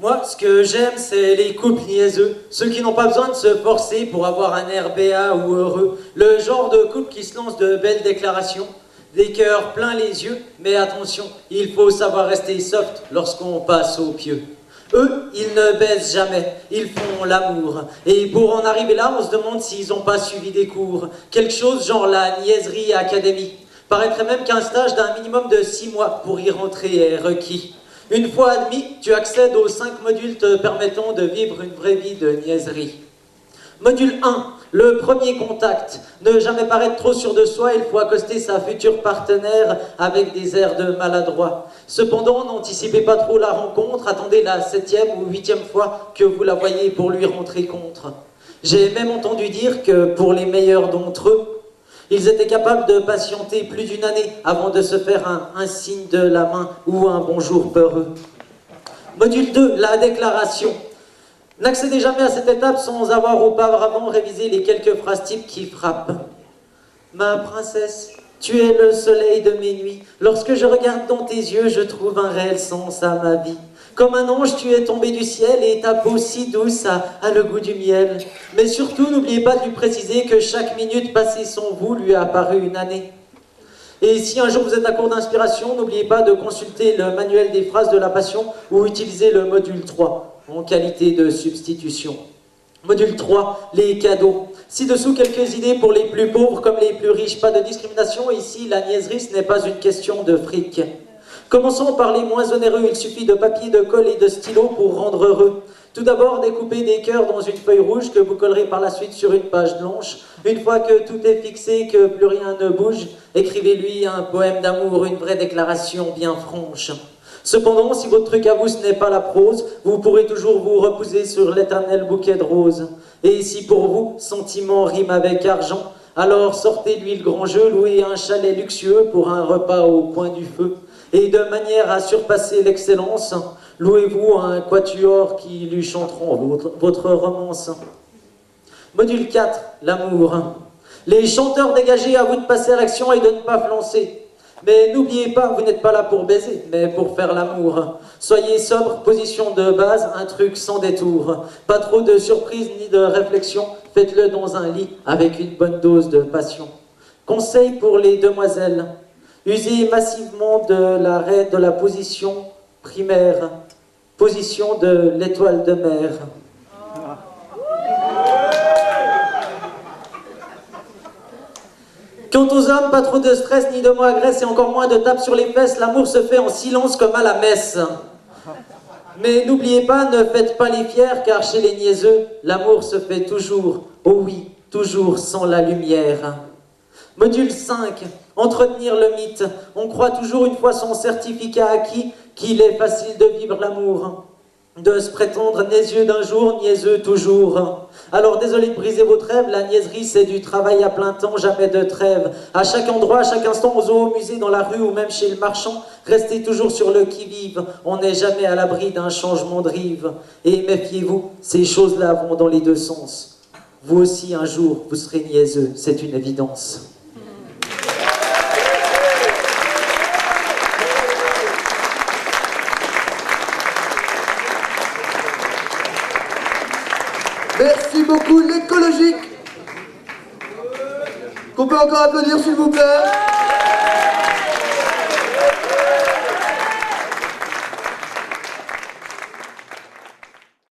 Moi, ce que j'aime, c'est les couples niaiseux. Ceux qui n'ont pas besoin de se forcer pour avoir un air béat ou heureux. Le genre de couple qui se lance de belles déclarations, des cœurs pleins les yeux. Mais attention, il faut savoir rester soft lorsqu'on passe au pieu. Eux, ils ne baisent jamais, ils font l'amour. Et pour en arriver là, on se demande s'ils n'ont pas suivi des cours. Quelque chose genre la niaiserie académie. Paraîtrait même qu'un stage d'un minimum de 6 mois pour y rentrer est requis. Une fois admis, tu accèdes aux 5 modules te permettant de vivre une vraie vie de niaiserie. Module 1, le premier contact. Ne jamais paraître trop sûr de soi, il faut accoster sa future partenaire avec des airs de maladroit. Cependant, n'anticipez pas trop la rencontre, attendez la 7e ou 8e fois que vous la voyez pour lui rentrer contre. J'ai même entendu dire que pour les meilleurs d'entre eux, ils étaient capables de patienter plus d'1 année avant de se faire un signe de la main ou un bonjour peureux. Module 2, la déclaration. N'accédez jamais à cette étape sans avoir auparavant révisé les quelques phrases types qui frappent. Ma princesse, tu es le soleil de mes nuits. Lorsque je regarde dans tes yeux, je trouve un réel sens à ma vie. Comme un ange, tu es tombé du ciel et ta peau si douce a le goût du miel. Mais surtout, n'oubliez pas de lui préciser que chaque minute passée sans vous lui a paru une année. Et si un jour vous êtes à court d'inspiration, n'oubliez pas de consulter le manuel des phrases de la passion ou utiliser le module 3 en qualité de substitution. Module 3, les cadeaux. Ci-dessous, quelques idées pour les plus pauvres comme les plus riches. Pas de discrimination, ici, la niaiserie, ce n'est pas une question de fric. Commençons par les moins onéreux. Il suffit de papier, de colle et de stylo pour rendre heureux. Tout d'abord, découpez des cœurs dans une feuille rouge que vous collerez par la suite sur une page blanche. Une fois que tout est fixé, que plus rien ne bouge, écrivez-lui un poème d'amour, une vraie déclaration bien franche. Cependant, si votre truc à vous ce n'est pas la prose, vous pourrez toujours vous reposer sur l'éternel bouquet de roses. Et si pour vous, sentiment rime avec argent, alors sortez-lui le grand jeu, louez un chalet luxueux pour un repas au coin du feu. Et de manière à surpasser l'excellence, louez-vous un quatuor qui lui chanteront votre romance. Module 4, l'amour. Les chanteurs dégagés, à vous de passer à l'action et de ne pas flancer. Mais n'oubliez pas, vous n'êtes pas là pour baiser, mais pour faire l'amour. Soyez sobre, position de base, un truc sans détour. Pas trop de surprise ni de réflexion, faites-le dans un lit avec une bonne dose de passion. Conseil pour les demoiselles. Usez massivement de la position primaire, position de l'étoile de mer. Quant aux hommes, pas trop de stress ni de mots agresse et encore moins de tapes sur les fesses, l'amour se fait en silence comme à la messe. Mais n'oubliez pas, ne faites pas les fiers, car chez les niaiseux, l'amour se fait toujours, oh oui, toujours sans la lumière. Module 5, entretenir le mythe. On croit toujours une fois son certificat acquis qu'il est facile de vivre l'amour. De se prétendre niaiseux d'un jour, niaiseux toujours. Alors désolé de briser votre rêve, la niaiserie c'est du travail à plein temps, jamais de trêve. À chaque endroit, à chaque instant, au zoo, au musée, dans la rue ou même chez le marchand, restez toujours sur le qui-vive. On n'est jamais à l'abri d'un changement de rive. Et méfiez-vous, ces choses-là vont dans les deux sens. Vous aussi un jour, vous serez niaiseux, c'est une évidence. Merci beaucoup, l'écologique. Qu'on peut encore applaudir, s'il vous plaît.